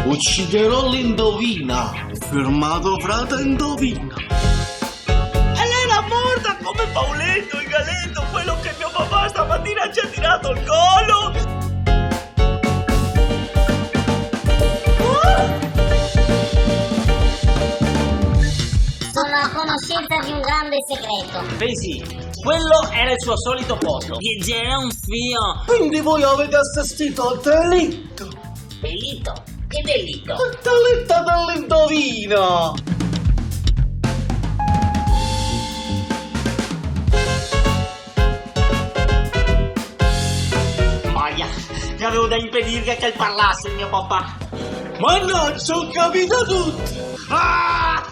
Ucciderò l'indovina. Firmato frate indovina. Elena morta come Pauletto il Galetto, quello che mio papà stamattina ci ha tirato il collo. Sono a conoscenza di un grande segreto. Vedi, quello era il suo solito posto. Piegere un fio. Quindi voi avete assistito al delitto. Delitto? Che delitto? Il delitto dell'indovina. Maia, mi avevo da impedire che parlasse il mio papà. Mannaggia, ho capito tutto. Ah!